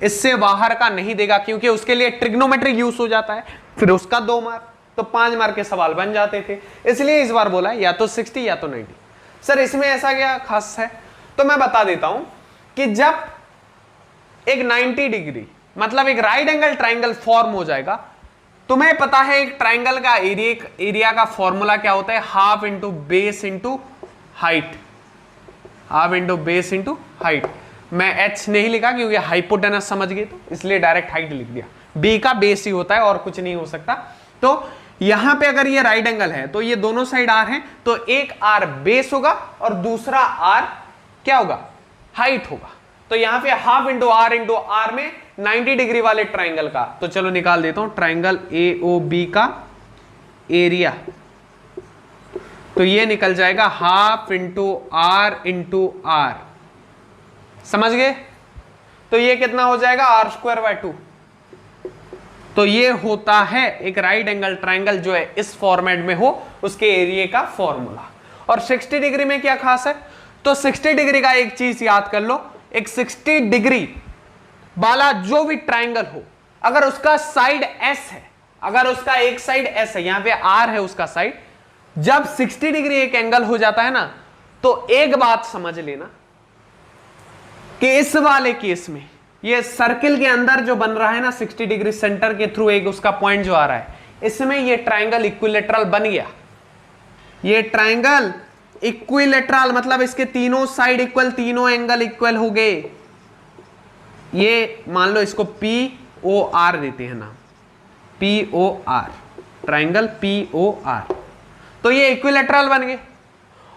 इससे बाहर का नहीं देगा, क्योंकि उसके लिए ट्रिग्नोमेट्रिक यूज हो जाता है, फिर उसका 2 मार्क, तो 5 मार्क के सवाल बन जाते थे। इसलिए इस बार बोला या तो 60 या तो 90। सर इसमें ऐसा क्या खास है, तो मैं बता देता हूं कि जब एक 90 डिग्री मतलब एक राइट एंगल ट्राइंगल फॉर्म हो जाएगा, तुम्हें पता है एक ट्राइंगल का एरिया का फॉर्मूला क्या होता है, half into base into height, half into base into height. मैं एच नहीं लिखा क्योंकि हाइपोटेनस समझ गए, तो इसलिए डायरेक्ट हाइट लिख दिया। बी का बेस ही होता है और कुछ नहीं हो सकता। तो यहां पे अगर ये राइट एंगल है तो ये दोनों साइड आर हैं, तो एक आर बेस होगा और दूसरा आर क्या होगा, हाइट होगा। तो यहां पे हाफ इंटू आर में 90 डिग्री वाले ट्राइंगल का, तो चलो निकाल देता हूं, ट्राइंगल ए ओ बी का एरिया, तो ये निकल जाएगा हाफ इंटू आर, समझ गए? तो ये कितना हो जाएगा, आर स्क्वायर बाय 2। तो ये होता है एक राइट एंगल ट्राइंगल जो है इस फॉर्मेट में हो, उसके एरिया का फॉर्मूला। और 60 डिग्री में क्या खास है, तो 60 डिग्री का एक चीज याद कर लो, एक 60 डिग्री वाला जो भी ट्राइंगल हो, अगर उसका साइड एस है, अगर उसका एक साइड एस है, यहां पे आर है उसका साइड, जब 60 डिग्री एक एंगल हो जाता है ना, तो एक बात समझ लेना कि इस वाले केस में ये सर्किल के अंदर जो बन रहा है ना 60 डिग्री सेंटर के थ्रू एक उसका पॉइंट जो आ रहा है, इसमें ये ट्राइंगल इक्विलेटरल बन गया। ये ट्राइंगल इक्विलेटरल मतलब इसके तीनों साइड इक्वल, तीनों एंगल इक्वल हो गए। ये मान लो इसको POR देते हैं नाम, POR, ट्राइंगल POR। तो ये इक्विलेटरल बन गए।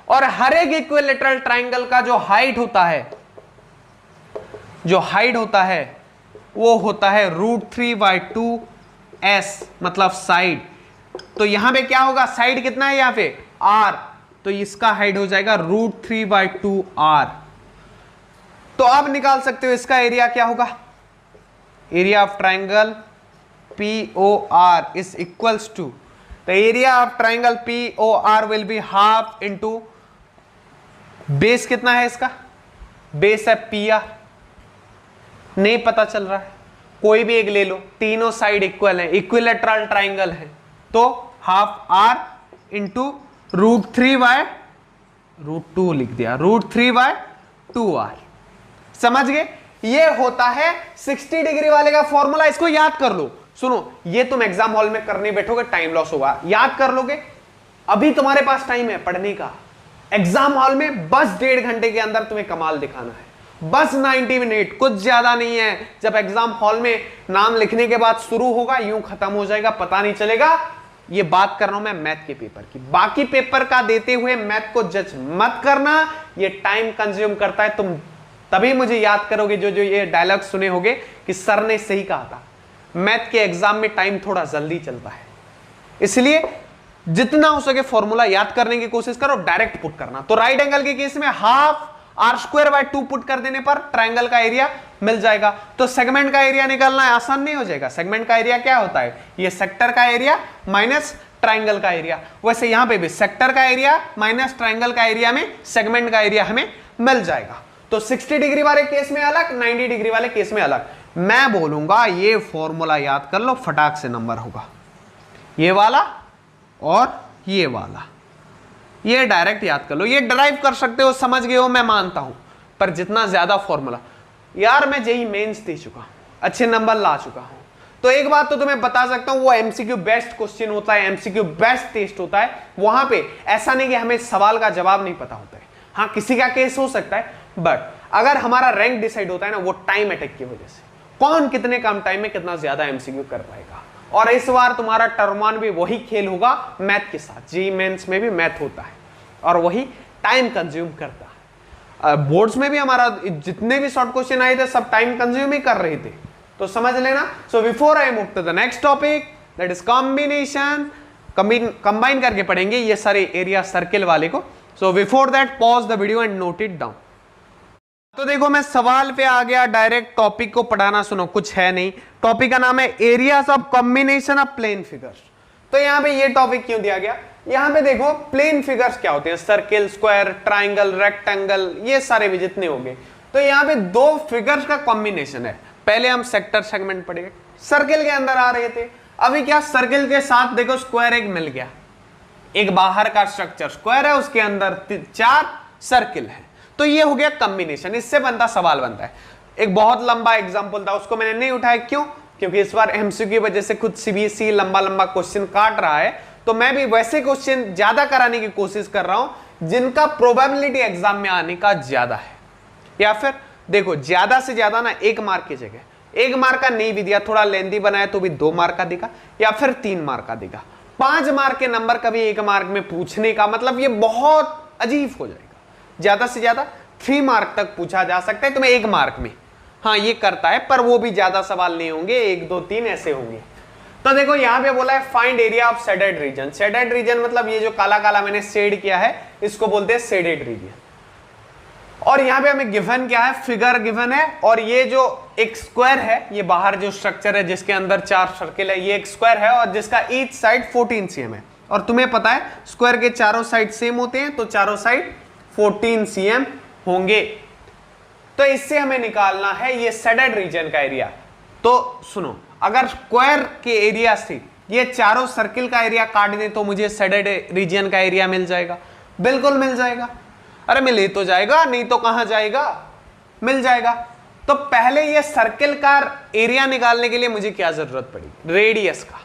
और हर एक इक्विलेटरल ट्राइंगल का जो हाइट होता है, जो हाइट होता है वो होता है √3/2s, मतलब साइड। तो यहां पे क्या होगा, साइड कितना है यहां पे r, तो इसका हाइट हो जाएगा √3/2r। तो आप निकाल सकते हो इसका एरिया क्या होगा, area of triangle POR is equals to, the area of triangle POR will be half into base कितना है इसका, बेस है PR, नहीं पता चल रहा है, कोई भी एक ले लो, तीनों साइड इक्वल है, इक्विलेटरल ट्राइंगल है, तो हाफ R इंटू √3/2 लिख दिया, √3/2r। समझ गए, ये होता है 60 डिग्री वाले का फॉर्मूला। इसको याद कर लो। सुनो, ये तुम एग्जाम हॉल में करने बैठोगे टाइम लॉस होगा, याद कर लोगे, अभी तुम्हारे पास टाइम है पढ़ने का। एग्जाम हॉल में बस 1.5 घंटे के अंदर तुम्हें कमाल दिखाना है, बस 90 मिनट, कुछ ज्यादा नहीं है। जब एग्जाम हॉल में नाम लिखने के बाद शुरू होगा, यूं खत्म हो जाएगा, पता नहीं चलेगा। ये बात कर रहा हूं मैं मैथ के पेपर की, बाकी पेपर का देते हुए मैथ को जज मत करना, ये टाइम कंज्यूम करता है। तुम तभी मुझे याद करोगे जो जो ये डायलॉग सुने होगे कि सर ने सही कहा था, मैथ के एग्जाम में टाइम थोड़ा जल्दी चलता है, इसलिए जितना हो सके फॉर्मूला याद करने की कोशिश करो, डायरेक्ट पुट करना। तो राइट एंगल के केस में हाफ r²/2 पुट कर देने पर ट्राइंगल का एरिया मिल जाएगा। तो सेगमेंट का एरिया निकालना है, आसान नहीं हो जाएगा। सेगमेंट का एरिया क्या होता है, ये सेक्टर का एरिया माइनस ट्राइंगल का एरिया। वैसे यहां पे भी सेक्टर का एरिया माइनस ट्राइंगल का एरिया में सेगमेंट का एरिया हमें मिल जाएगा। तो 60 डिग्री वाले केस में अलग, 90 डिग्री वाले केस में अलग। मैं बोलूंगा ये फॉर्मूला याद कर लो, फटाक से नंबर होगा, ये वाला और ये वाला, ये डायरेक्ट याद कर लो। ये ड्राइव कर सकते हो, समझ गए हो, मैं मानता हूं, पर जितना ज्यादा फॉर्मूला, यार मैं जेईई मेंस दे चुका हूं, अच्छे नंबर ला चुका हूं, तो एक बात तो तुम्हें बता सकता हूं, वो एमसीक्यू बेस्ट क्वेश्चन होता है, एमसीक्यू बेस्ट टेस्ट होता है। वहां पे ऐसा नहीं कि हमें सवाल का जवाब नहीं पता होता है, हाँ किसी का केस हो सकता है, बट अगर हमारा रैंक डिसाइड होता है ना, वो टाइम अटैक की वजह से, कौन कितने कम टाइम में कितना ज्यादा एमसीक्यू कर पाएगा। और इस बार तुम्हारा टर्म 1 भी वही खेल होगा मैथ के साथ, जेईई मेंस में भी मैथ होता है और वही टाइम कंज्यूम करता है। बोर्ड्स में भी हमारा जितने भी शॉर्ट क्वेश्चन आए थे सब टाइम कंज्यूम ही कर रहे थे, तो समझ लेना। So before I move to the next topic, that is combination, combine करके पढ़ेंगे ये सारे एरिया सर्किल वाले को। So before that pause the video and note it down. तो देखो मैं सवाल पे आ गया, डायरेक्ट टॉपिक को पढ़ाना, सुनो कुछ है नहीं। टॉपिक का नाम है areas of combination of plane figures. तो यहाँ पे ये टॉपिक क्यों दिया गया, यहाँ पे देखो प्लेन फिगर्स क्या होते हैं, सर्किल, स्क्वायर, ट्राइंगल, रेक्टेंगल, ये सारे भी जितने होंगे। तो यहाँ पे दो फिगर्स का कॉम्बिनेशन है। पहले हम सेक्टर सेगमेंट पढ़ेंगे, सर्किल के अंदर आ रहे थे, अभी क्या सर्किल के साथ देखो स्क्वायर एक मिल गया, एक बाहर का स्ट्रक्चर स्क्वायर है, उसके अंदर 4 सर्किल है, तो ये हो गया कॉम्बिनेशन। इससे बनता सवाल बनता है। एक बहुत लंबा एग्जांपल था, उसको मैंने नहीं उठाया, क्यों, क्योंकि इस बार एमसीक्यू की वजह से खुद सीबीएसई लंबा लंबा क्वेश्चन काट रहा है, तो मैं भी वैसे क्वेश्चन ज्यादा कराने की कोशिश कर रहा हूं जिनका प्रोबेबिलिटी एग्जाम में आने का ज्यादा है। या फिर देखो ज्यादा से ज्यादा ना 1 मार्क की जगह 1 मार्क का नहीं भी दिया, थोड़ा लेंदी बनाया तो भी 2 मार्क का देगा या फिर 3 मार्क का देगा। 5 मार्क के नंबर कभी 1 मार्क में पूछने का मतलब ये बहुत अजीब हो जाएगा। ज्यादा से ज्यादा 3 मार्क तक पूछा जा सकता है तुम्हें 1 मार्क में, हाँ ये करता है, पर वो भी ज्यादा सवाल नहीं होंगे, 1 2 3 ऐसे होंगे। तो देखो यहाँ पे बोला है find area of shaded region. Shaded reason मतलब ये जो काला काला मैंने शेड किया है इसको बोलते हैं शेडेड रीजन। और यहाँ पे हमें गिवन क्या है, फिगर गिवन है, और ये जो एक स्क्वायर है, ये बाहर जो स्ट्रक्चर है जिसके अंदर 4 सर्किल है, ये एक स्क्वायर है और जिसका ईच साइड 14 cm है। और तुम्हें पता है स्क्वायर के चारों साइड सेम होते हैं, तो चारों साइड 14 cm होंगे। तो इससे हमें निकालना है ये शेडेड रीजन का एरिया। तो सुनो, अगर स्क्वायर के एरिया से ये चारों सर्किल का एरिया काट दें तो मुझे शेडेड रीजन का एरिया मिल जाएगा, बिल्कुल मिल जाएगा। अरे मिल ही तो जाएगा, नहीं तो कहां जाएगा, मिल जाएगा। तो पहले ये सर्किल का एरिया निकालने के लिए मुझे क्या जरूरत पड़ी, रेडियस का।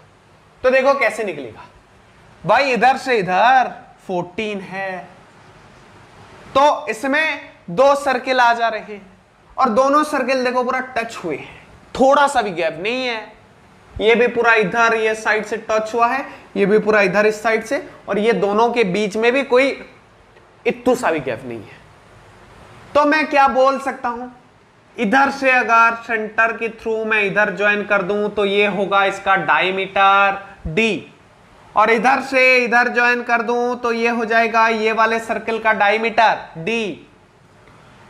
तो देखो कैसे निकलेगा भाई, इधर से इधर 14 है, तो इसमें दो सर्किल आ जा रहे हैं और दोनों सर्किल देखो पूरा टच हुए हैं, थोड़ा सा भी गैप नहीं है। ये भी पूरा इधर ये साइड से टच हुआ है, ये भी पूरा इधर इस साइड से, और ये दोनों के बीच में भी कोई इतू सा भी गैप नहीं है। तो मैं क्या बोल सकता हूं, इधर से अगर सेंटर के थ्रू मैं इधर ज्वाइन कर दूं तो ये होगा इसका डायमीटर d, और इधर से इधर ज्वाइन कर दूं तो ये हो जाएगा ये वाले सर्कल का डायमीटर d।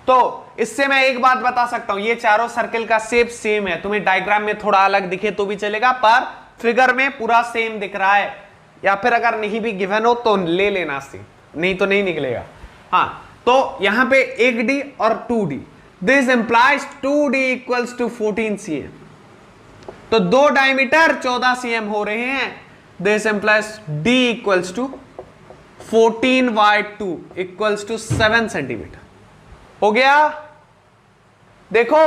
तो इससे मैं एक बात बता सकता हूं, ये चारों सर्कल का शेप सेम है, तुम्हें डायग्राम में थोड़ा अलग दिखे तो भी चलेगा, पर फिगर में पूरा सेम दिख रहा है। या फिर अगर नहीं भी गिवन हो तो ले लेना सेम, नहीं तो नहीं निकलेगा। हाँ, तो यहां पे 1d और 2d, this implies 2d equals to 14 cm। तो दो डायमीटर 14 cm हो रहे हैं, this implies d equals to 14/2 equals to 7 centimetre. हो गया, देखो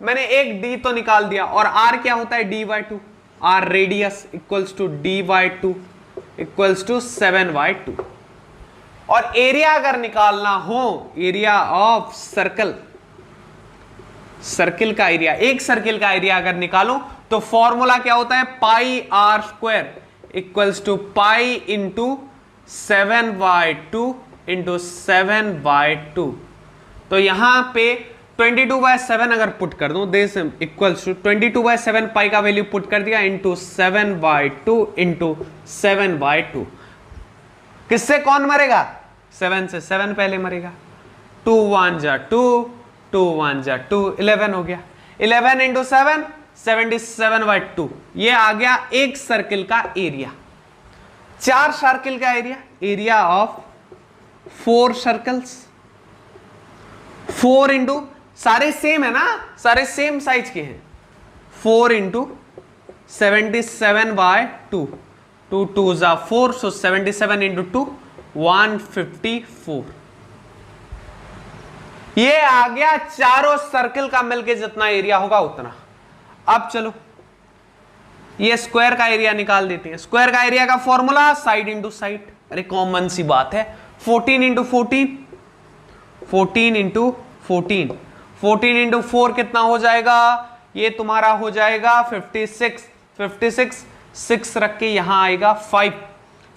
मैंने एक d तो निकाल दिया, और r क्या होता है d/2, r radius equals to d/2 equals to 7/2। और एरिया अगर निकालना हो, एरिया ऑफ सर्कल, सर्किल का एरिया, एक सर्किल का एरिया अगर निकालो तो फॉर्मूला क्या होता है, pi are square equals to pi into 7/2 into 7/2। तो यहां पे 22/7 अगर पुट कर दूं, दिस इक्वल्स टू 22/7 पाई का वैल्यू पुट कर दिया इंटू 7/2 इंटू 7/2। किससे कौन मरेगा, 7 से 7 पहले मरेगा, 2 1 जा 2, 2 1 जा 2, 11 हो गया। 11 इंटू 7 77/2, ये आ गया एक सर्किल का एरिया। चार सर्किल का area, area of 4 circles, 4 into, सारे सेम है ना, सारे सेम साइज के हैं, 4 इंटू 77/2, 2 2 जा 4, सो 77 इंटू 2 154। ये आ गया चारों सर्किल का मिलके जितना एरिया होगा उतना। अब चलो ये स्क्वायर का एरिया निकाल देते हैं। स्क्वायर का एरिया का फॉर्मूला साइड इंटू साइड, अरे कॉमन सी बात है, 14 इंटू 14, 14 इंटू 14, 14 इंटू 4 कितना हो जाएगा, ये तुम्हारा हो जाएगा 56, 56 6 रख के यहां आएगा 5,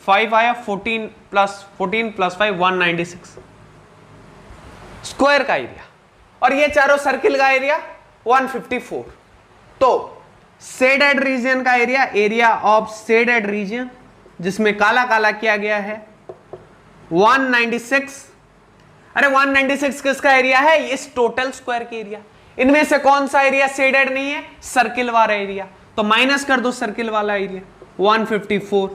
5 आया, 14 प्लस 5 196 स्क्वायर का एरिया। और ये चारों सर्किल का एरिया 154। तो शेडेड रीजन का area, area of shaded region जिसमें काला काला किया गया है 196। अरे 196 किसका एरिया है, इस टोटल स्क्वायर के एरिया। इनमें से कौन सा एरिया शेडेड नहीं है, सर्किल वाला एरिया, तो माइनस कर दो सर्किल वाला एरिया। 154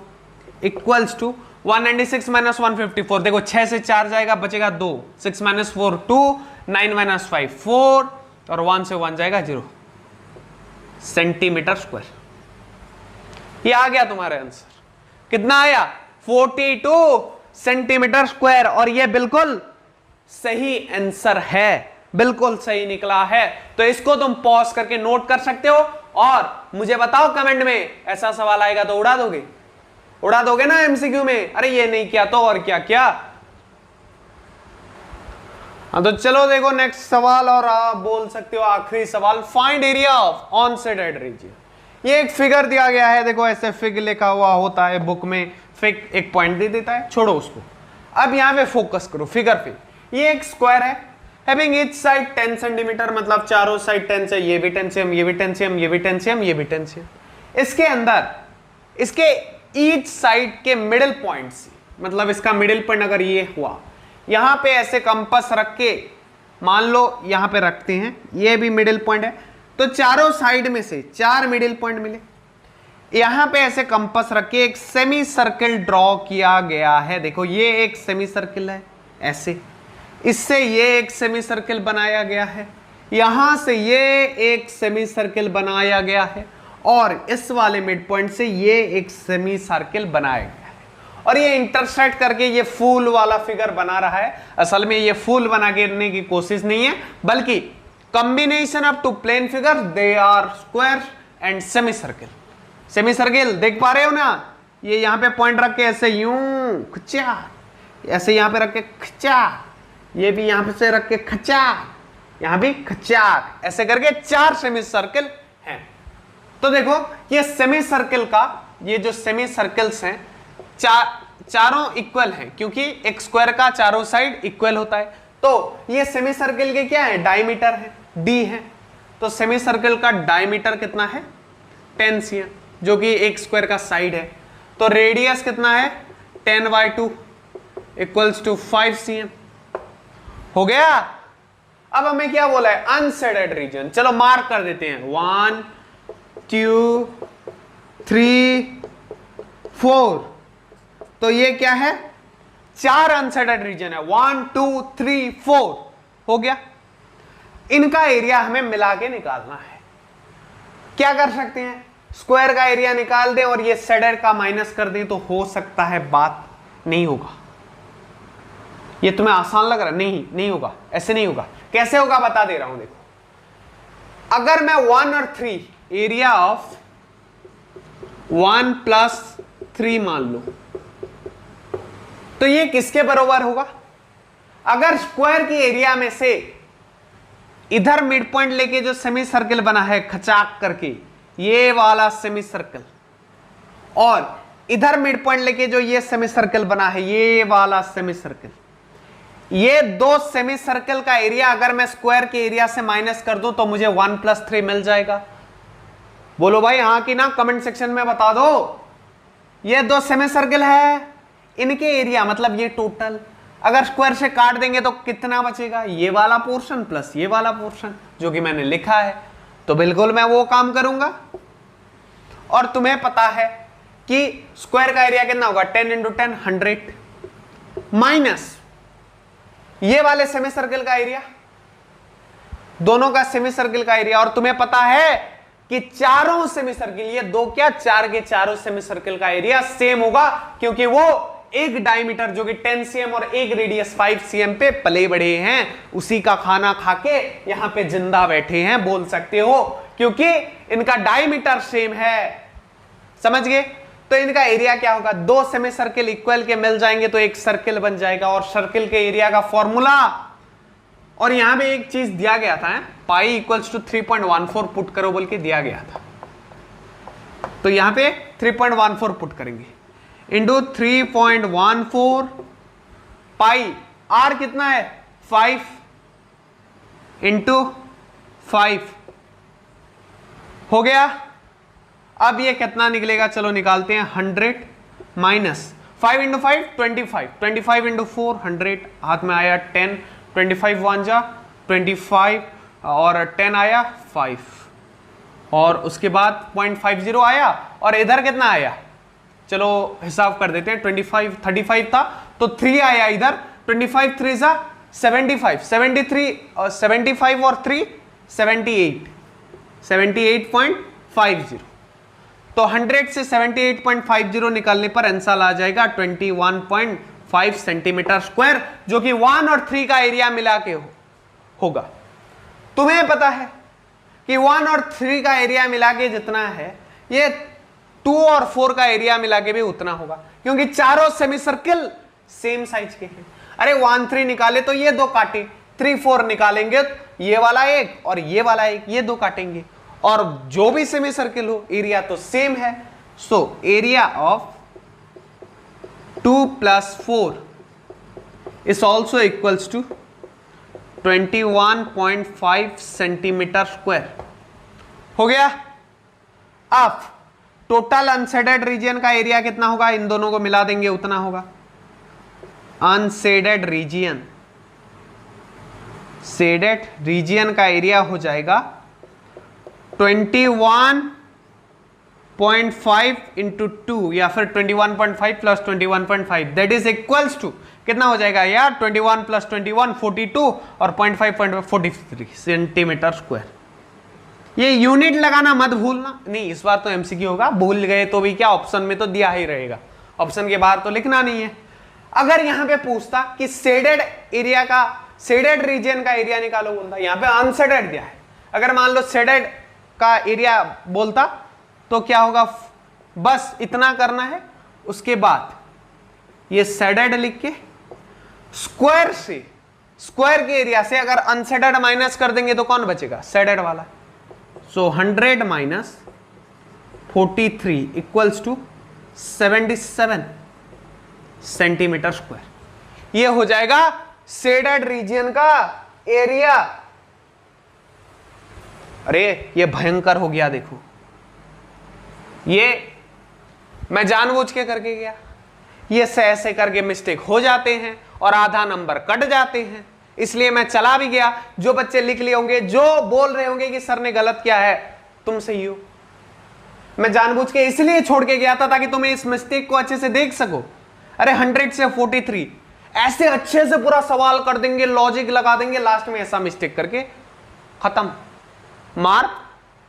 इक्वल्स टू 196 माइनस 154, देखो 6 से 4 जाएगा, बचेगा 2, 6 माइनस 4 2, 9 माइनस 5 4, और 1 से 1 जाएगा 0 सेंटीमीटर स्क्वायर। ये आ गया तुम्हारा आंसर, कितना आया 42 सेंटीमीटर स्क्वायर। और ये बिल्कुल सही आंसर है, बिल्कुल सही निकला है। तो इसको तुम पॉज करके नोट कर सकते हो और मुझे बताओ कमेंट में, ऐसा सवाल आएगा तो उड़ा दोगे, उड़ा दोगे ना एमसीक्यू में, अरे ये नहीं किया तो और क्या क्या। हाँ तो चलो देखो नेक्स्ट सवाल, और आप बोल सकते हो आखिरी सवाल, find area of on shaded region. ये एक फिगर दिया गया है, देखो ऐसे फिग लिखा हुआ होता है बुक में, फिग एक पॉइंट दे देता है, छोड़ो उसको। अब यहां पे फोकस करो फिगर पे। ये एक स्क्वायर है, हैविंग ईच साइड 10 सेंटीमीटर, मतलब चारों साइड 10 से, ये भी 10 cm, ये भी 10 cm, ये भी 10 cm, ये भी 10 cm। इसके अंदर इसके ईच साइड के मिडिल पॉइंट से, मतलब इसका मिडिल पॉइंट अगर ये हुआ, यहां पे ऐसे कंपास रख के मान लो यहां पे रखते हैं, ये भी मिडिल पॉइंट है, तो चारों साइड में से 4 मिडिल पॉइंट मिले। यहां पे ऐसे कंपास रख के एक सेमी सर्किल ड्रॉ किया गया है। देखो ये एक सेमी सर्किल है ऐसे, इससे ये एक सेमी सर्किल बनाया गया है, यहां से ये एक सेमी सर्किल बनाया गया है, और इस वाले मिड पॉइंट से ये एक सेमी सर्किल बनाया गया है, और ये इंटरसेक्ट करके ये फूल वाला फिगर बना रहा है। असल में ये फूल बना करने की कोशिश नहीं है, बल्कि combination of two plane figure, they are square and semi circle. Semi circle देख पा रहे हो ना, ये यहां पे पॉइंट रख के ऐसे यूं खचा, ऐसे यहां पे रख के खचा, ये भी यहां पे से रख के खचा, यहां भी खचा, ऐसे करके 4 सेमी सर्किल हैं। तो देखो ये सेमी सर्किल का, ये जो सेमी सर्किल्स हैं चारों इक्वल हैं, क्योंकि एक स्क्वायर का चारों साइड इक्वल होता है। तो ये सेमी सर्किल के क्या है, डायमीटर है, डी है। तो सेमी सर्किल का डायमीटर कितना है, 10 cm, जो कि एक स्क्वायर का साइड है। तो रेडियस कितना है, 10/2 इक्वल्स टू 5 cm। हो गया। अब हमें क्या बोला है, अनशेडेड रीजन। चलो मार्क कर देते हैं, 1 2 3 4। तो ये क्या है, 4 अनशेडेड रीजन है, 1 2 3 4। हो गया। इनका एरिया हमें मिला के निकालना है। क्या कर सकते हैं, स्क्वायर का एरिया निकाल दें और ये शेडेड का माइनस कर दें, तो हो सकता है बात नहीं होगा। ये तुम्हें आसान लग रहा है, नहीं होगा, ऐसे नहीं होगा। कैसे होगा बता दे रहा हूं, देखो। अगर मैं 1 और 3 एरिया ऑफ 1 + 3 मान लो, तो ये किसके बराबर होगा। अगर स्क्वायर की एरिया में से इधर मिड पॉइंट लेके जो सेमी सर्किल बना है खचाक करके, ये वाला सेमी सर्किल, और इधर मिड पॉइंट लेके जो ये सेमी सर्किल बना है, ये वाला सेमी सर्किल, ये 2 सेमी सर्किल का एरिया अगर मैं स्क्वायर के एरिया से माइनस कर दूं तो मुझे 1 + 3 मिल जाएगा। बोलो भाई हाँ कि ना, कमेंट सेक्शन में बता दो। ये 2 सेमी सर्किल है, इनके एरिया मतलब ये टोटल अगर स्क्वायर से काट देंगे तो कितना बचेगा, ये वाला पोर्शन प्लस ये वाला पोर्शन, जो कि मैंने लिखा है। तो बिल्कुल मैं वो काम करूंगा। और तुम्हें पता है कि स्क्वायर का एरिया कितना होगा, 10 × 10 100 माइनस ये वाले सेमी सर्किल का एरिया, दोनों का सेमी सर्किल का एरिया। और तुम्हें पता है कि चारों सेमी सर्किल, ये 2 क्या 4 के चारों सेमी सर्किल का एरिया सेम होगा, क्योंकि वो एक डायमीटर जो कि 10 cm और एक रेडियस 5 cm पे पले बढ़े हैं, उसी का खाना खा के यहां पे जिंदा बैठे हैं बोल सकते हो, क्योंकि इनका डायमीटर सेम है। समझ गए। तो इनका एरिया क्या होगा, 2 सेमी सर्किल इक्वल के मिल जाएंगे तो एक सर्किल बन जाएगा। और सर्किल के एरिया का फॉर्मूला, और यहां पे एक चीज दिया गया था, पाई इक्वल्स टू 3.14 पुट करो बोल के दिया गया था। तो यहां पे 3.14 पुट करेंगे इंटू 3.14 पाई, आर कितना है 5 इंटू 5। हो गया। अब ये कितना निकलेगा, चलो निकालते हैं। 100 माइनस 5 × 5 25, 25 × 4 100, हाथ में आया 10, 25 1 जा 25 और 10 आया 5, और उसके बाद 0.50 आया, और इधर कितना आया, चलो हिसाब कर देते हैं। 35 था तो 3 आया इधर, 25 3 जा 75, 73 और 75 और 3 78, 78.50। तो 100 से 78.50 निकालने पर आंसर आ जाएगा 21.5 सेंटीमीटर स्क्वायर, जो कि 1 और 3 का एरिया मिला के होगा। तुम्हें पता है कि 1 और 3 का एरिया मिला के जितना है, ये 2 और 4 का एरिया मिला के भी उतना होगा, क्योंकि चारों सेमी सर्किल सेम साइज के हैं। अरे 1 3 निकाले तो ये 2 काटे, 3 4 निकालेंगे ये वाला एक और ये वाला एक, ये 2 काटेंगे, और जो भी सेमी सर्किल हो एरिया तो सेम है। So area of 2 + 4 is also equals to 21.5 centimetre square. हो गया। अब टोटल अनशेडेड रीजन का एरिया कितना होगा, इन दोनों को मिला देंगे उतना होगा। अनशेडेड रीजन, शेडेड रीजन का एरिया हो जाएगा 21.5 × 2 या फिर 21.5 + 21.5, दैट इज इक्वल्स टू कितना हो जाएगा यार, 21 + 21 42 और 0.5 43 सेंटीमीटर स्क्वायर। ये यूनिट लगाना मत भूलना। नहीं, इस बार तो एमसीक्यू होगा, भूल गए तो भी क्या, ऑप्शन में तो दिया ही रहेगा, ऑप्शन के बाहर तो लिखना नहीं है। अगर यहां पे पूछता कि शेडेड एरिया का शेडेड रीजन का एरिया निकालो बोलता, यहां पे अनशेडेड दिया है। अगर मान लो शेडेड का एरिया बोलता तो क्या होगा, बस इतना करना है, उसके बाद ये शेडेड लिख के स्क्वायर से, स्क्वायर के एरिया से अगर अनशेडेड माइनस कर देंगे तो कौन बचेगा, शेडेड वाला। So 100 minus 43 equals to 77 centimetre square. ये हो जाएगा शेडेड रीजन का एरिया। अरे ये भयंकर हो गया, देखो ये मैं जानबूझ के करके गया, ये से ऐसे करके मिस्टेक हो जाते हैं और आधा नंबर कट जाते हैं, इसलिए मैं चला भी गया। जो बच्चे लिख लिए होंगे, जो बोल रहे होंगे कि सर ने गलत किया है, तुम सही हो, मैं जानबूझ के इसलिए छोड़ के गया था ताकि तुम्हें इस मिस्टेक को अच्छे से देख सको। अरे 100 से 43 ऐसे अच्छे से पूरा सवाल कर देंगे, लॉजिक लगा देंगे, लास्ट में ऐसा मिस्टेक करके खत्म, मार्क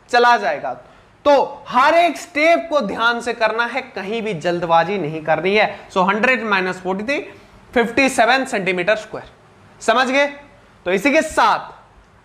चला जाएगा। तो हर एक स्टेप को ध्यान से करना है, कहीं भी जल्दबाजी नहीं करनी है। सो 100 माइनस 43 57 सेंटीमीटर स्क्वायर, समझ गए। तो इसी के साथ,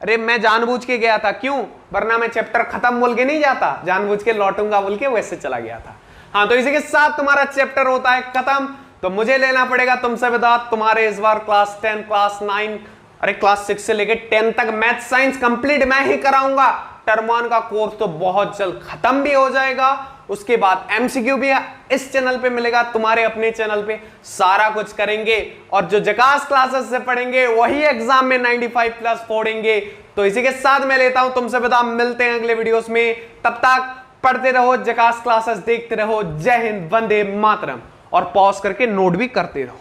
अरे मैं जानबूझ के गया था, क्यों, वरना मैं चैप्टर खत्म बोल के नहीं जाता, जानबूझ के लौटूंगा बोल के वैसे चला गया था। हाँ, तो इसी के साथ तुम्हारा चैप्टर होता है खत्म। तो मुझे लेना पड़ेगा तुमसे विदा, तुम्हारे इस बार क्लास 10, क्लास 9, अरे क्लास 6 से लेके 10 तक मैथ साइंस कंप्लीट मैं ही कराऊंगा। टर्म 1 का कोर्स तो बहुत जल्द खत्म भी हो जाएगा, उसके बाद एमसीक्यू भी इस चैनल पे मिलेगा, तुम्हारे अपने चैनल पे सारा कुछ करेंगे। और जो जकास क्लासेस से पढ़ेंगे वही एग्जाम में 95 प्लस फोड़ेंगे। तो इसी के साथ मैं लेता हूं तुमसे विदा, मिलते हैं अगले वीडियोस में। तब तक पढ़ते रहो, जकास क्लासेस देखते रहो। जय हिंद, वंदे मातरम। और पॉज करके नोट भी करते रहो।